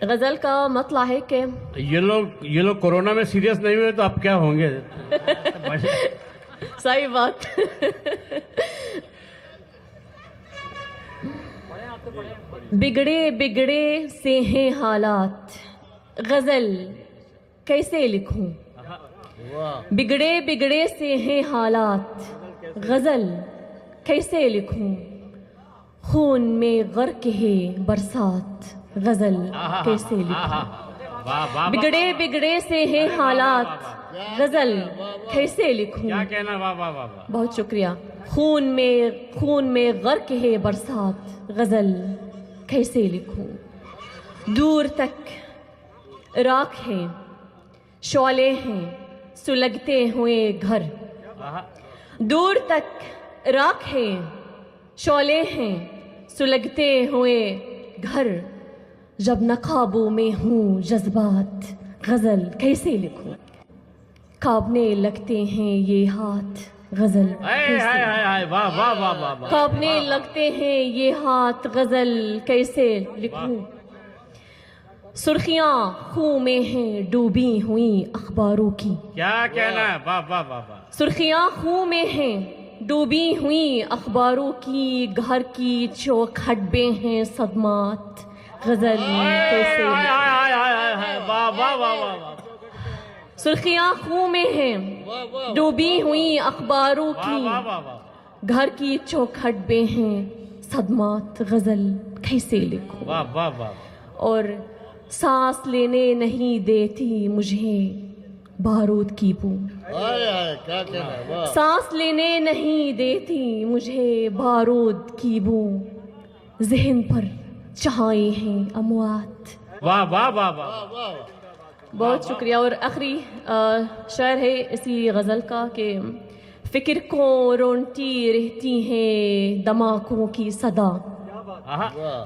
غزل کا مطلع ہے کہ یہ لوگ کورونا میں سیریس نہیں ہوئے تو اب کیا ہوں گے؟ صحیح بات. بگڑے بگڑے سے ہیں حالات، غزل کیسے لکھوں؟ بگڑے بگڑے سے ہیں حالات، غزل کیسے لکھوں؟ خون میں غرق ہے برسات، غزل کیسے لکھوں؟ بگڑے بگڑے سے ہیں حالات، غزل کیسے لکھوں؟ کیا کہنا، واہ واہ واہ واہ. بہت شکریہ. خون میں غرق ہے برسات، غزل کیسے لکھوں؟ دور تک راکھ ہیں، شعلے ہیں سلگتے ہوئے گھر. دور تک راکھ ہیں، شعلے ہیں سلگتے ہوئے گھر. جب نہ قابو میں ہوں جذبات، غزل کیسے لکھوں؟ کانپنے لگتے ہیں یہ ہاتھ، غزل کانپنے لگتے ہیں یہ ہاتھ، غزل کیسے لکھوں؟ سرخیاں خوں میں ہیں ڈوبی ہوئی اخباروں کی. کیا کہنا ہے، واہ واہ واہ واہ. سرخیاں خوں میں ہیں ڈوبی ہوئی اخباروں کی. گھر کی چوکھٹ بے ہیں صدمات، غزل کیسے لکھوں؟ سرخیاں خوں میں ہیں ڈوبی ہوئی اخباروں کی. گھر کی چوکھٹ بے ہیں صدمات، غزل کیسے لکھوں؟ اور سانس لینے نہیں دیتی مجھے بارود کی بو. سانس لینے نہیں دیتی مجھے بارود کی بو. ذہن پر چہائے ہیں اموات. واہ واہ واہ واہ. بہت شکریہ. اور آخری شعر ہے اسی غزل کا کہ فکر کو رونتی رہتی ہے دھماکوں کی صدا.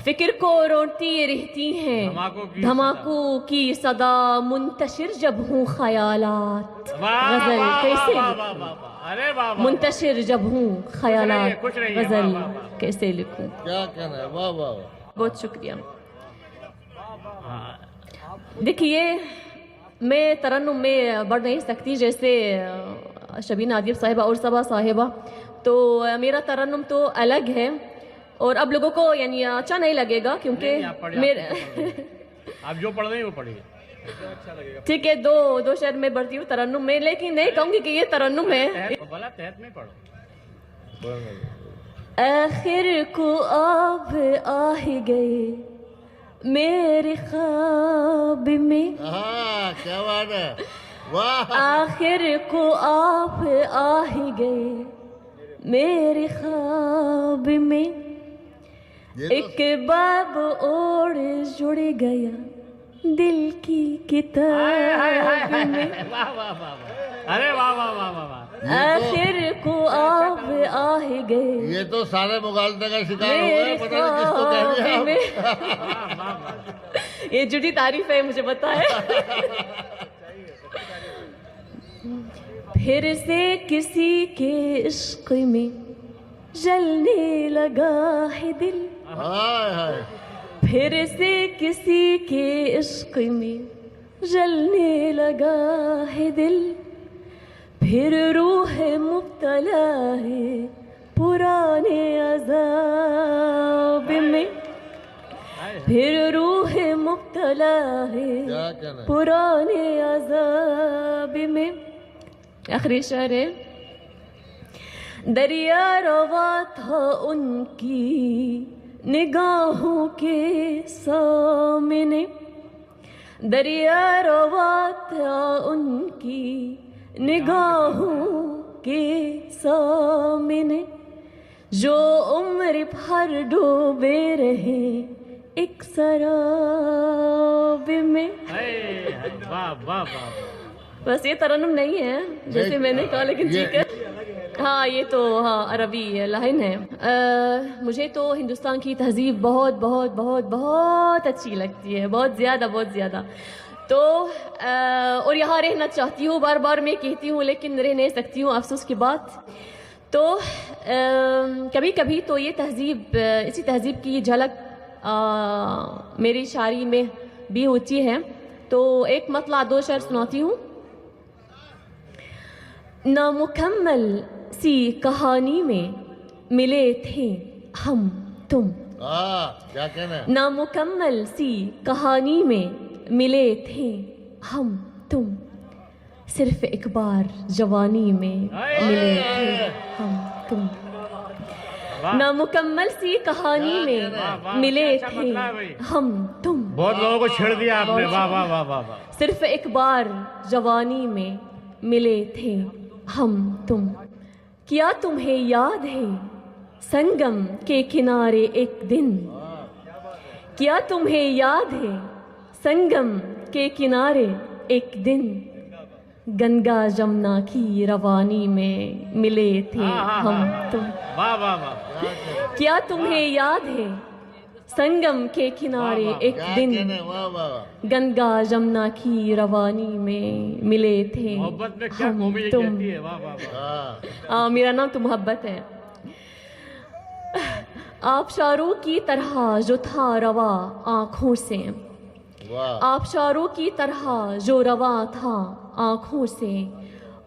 فکر کو رونتی رہتی ہیں دھماکوں کی صدا. منتشر جب ہوں خیالات، غزل کیسے لکھوں؟ منتشر جب ہوں خیالات، غزل کیسے لکھوں؟ کیا کہنا ہے، واہ واہ. بہت شکریہ. دیکھیے میں ترنم میں بڑھ نہیں سکتی جیسے شبینہ ادیب صاحبہ اور صبا صاحبہ، تو میرا ترنم تو الگ ہے. اور اب لوگوں کو یعنی اچھا نہیں لگے گا کیونکہ آپ جو پڑھ رہے ہیں وہ پڑھیے. ٹھیک ہے، دو شعر میں بڑھتی ہوں ترنم میں، لیکن نہیں کہوں گی کہ یہ ترنم ہے. تحت میں پڑھو. آخر کو آپ آ ہی گئے میرے خواب میں. کیا بات ہے، واہ. آخر کو آپ آ ہی گئے میرے خواب میں. ایک باب اور جڑ گیا دل کی کتاب میں. ارے واہ واہ واہ واہ. آخر کو آپ آ ہی گئے. یہ تو سارے مغالطے کا شکار ہو گئے، پتہ نہیں کس کو کہہ رہے ہیں. یہ جھوٹی تعریف ہے، مجھے پتا ہے. پھر سے کسی کے عشق میں جلنے لگا ہے دل. پھر سے کسی کے عشق میں جلنے لگا ہے دل. پھر روح مبتلا ہے پرانے عذاب میں. پھر روح مبتلا ہے پرانے عذاب میں. آخری شعر ہے. دریا روا تھا ان کی نگاہوں کے سامنے. دریا روا تھا ان کی نگاہوں کے سامنے. جو عمر بھر ڈوبے رہے ایک سراب میں. بس یہ ترنم نہیں ہے جیسے میں نے کہا، لیکن ٹھیک ہے. ہاں یہ تو عربی لائن ہے. مجھے تو ہندوستان کی تہذیب بہت بہت بہت بہت اچھی لگتی ہے، بہت زیادہ. تو اور یہاں رہنا چاہتی ہوں، بار بار میں کہتی ہوں لیکن رہ نہیں سکتی ہوں، افسوس کی بات. تو کبھی کبھی تو یہ تہذیب، اسی تہذیب کی جھلک میری شاعری میں بھی ہوتی ہے. تو ایک مطلع 2 شعر سناتی ہوں. نامکمل سی کہانی میں ملے تھے ہم تم. کیا کہنا ہے؟ نامکمل سی کہانی میں ملے تھے ہم تم. صرف ایک بار جوانی میں ملے تھے ہم تم. نامکمل سی کہانی میں ملے تھے ہم تم. بہت لوگوں کو چھیڑ دیا آپ نے. واہ واہ واہ واہ واہ. صرف ایک بار جوانی میں ملے تھے ہم تم. کیا تمہیں یاد ہے سنگم کے کنارے ایک دن. کیا تمہیں یاد ہے سنگم کے کنارے ایک دن. گنگا جمنا کی روانی میں ملے تھے ہم تم. واہ واہ واہ. کیا تمہیں یاد ہے سنگم کے کنارے ایک دن. واہ واہ. گنگا جمنا کی روانی میں ملے تھے محبت میں کیا ہم قومی تم. کہتی ہے. واہ واہ واہ. میرا نام تو محبت ہے. آبشاروں کی طرح جو تھا روا آنکھوں سے. آبشاروں کی طرح جو روا تھا آنکھوں سے.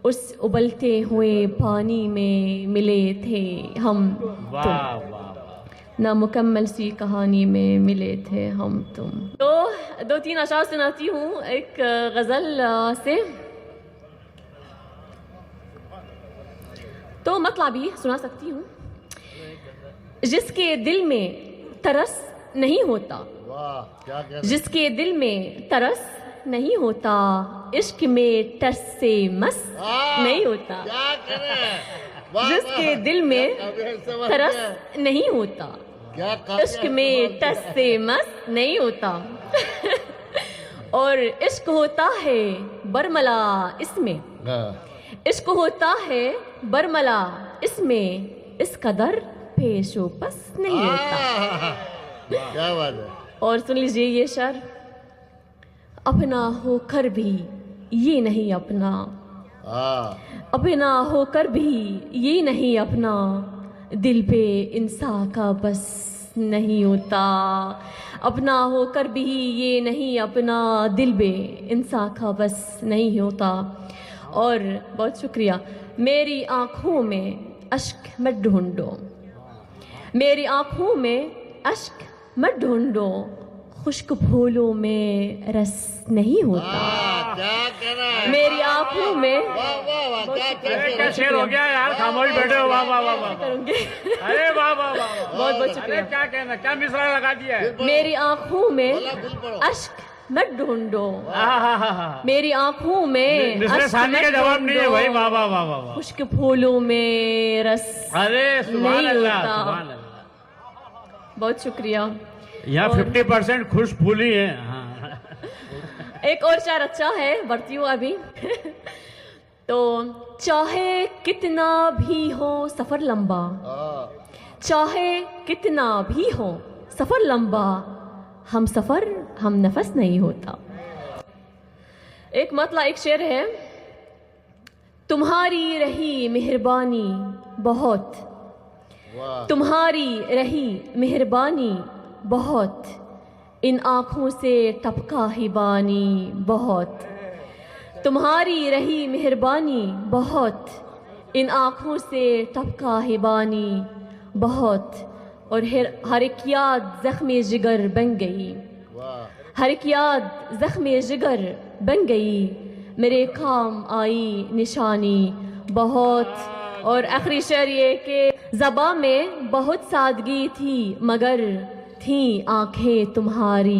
اس ابلتے ہوئے پانی میں ملے تھے ہم تم. واہ واہ. نامکمل سی کہانی میں ملے تھے ہم تم. تو 2-3 اشعار سناتی ہوں ایک غزل سے. تو مطلب بھی سنا سکتی ہوں. جس کے دل میں ترس نہیں ہوتا. کیا کہنا؟ جس کے دل میں ترس نہیں ہوتا. عشق میں ٹس سے مس نہیں ہوتا. کیا کہنا ہے؟ جس کے دل میں ترس نہیں ہوتا. عشق میں ٹس سے مس نہیں ہوتا. اور عشق ہوتا ہے برملا اس میں. عشق ہوتا ہے برملا اس میں. اس قدر پیش و پس نہیں ہوتا. کیا بات ہے. اور سن لیجیے یہ شعر. اپنا ہو کر بھی یہ نہیں اپنا. اپنا ہو کر بھی یہ نہیں اپنا. دل پہ انسان کا بس نہیں ہوتا. اپنا ہو کر بھی یہ نہیں اپنا. دل پہ انسان کا بس نہیں ہوتا. اور بہت شکریہ. میری آنکھوں میں اشک مت ڈھونڈو. میری آنکھوں میں اشک مت ڈھونڈو. خشک پھولوں میں رس نہیں ہوتا. کیا کہنا ہے؟ میری آنکھوں میں کیا شعر ہو گیا یار. خاموش بیٹھے ہو. واہ واہ واہ واہ. کروں گی. ارے واہ واہ واہ. بہت بہت شکریہ. ارے کیا کہنا. کیا مصرع لگا دیا ہے. میری آنکھوں میں اشک مت ڈھونڈو. میری آنکھوں میں مصرع اشک ثانی کا مت جواب نہیں ہے بھائی. ڈھونڈو. واہ واہ واہ واہ. خشک پھولوں میں رس ارے سبحان نہیں اللہ ہوتا. سبحان اللہ. بہت شکریہ. یہاں 50% خوش پھولی ہے. ہاں ایک اور شعر اچھا ہے. بڑھتی ہوں ابھی. تو چاہے کتنا بھی ہو سفر لمبا. چاہے کتنا بھی ہو سفر لمبا. ہم سفر ہم نفس نہیں ہوتا. ایک مطلع ایک شعر ہے. تمہاری رہی مہربانی بہت. تمہاری رہی مہربانی بہت. ان آنکھوں سے ٹپکا ہی بانی بہت. تمہاری رہی مہربانی بہت. ان آنکھوں سے ٹپکا ہی بانی بہت. اور ہر ایک یاد زخم جگر بن گئی. ہر ایک یاد زخم جگر بن گئی. میرے کام آئی نشانی بہت. اور آخری شعر یہ کہ زباں میں بہت سادگی تھی مگر تھیں آنکھیں تمہاری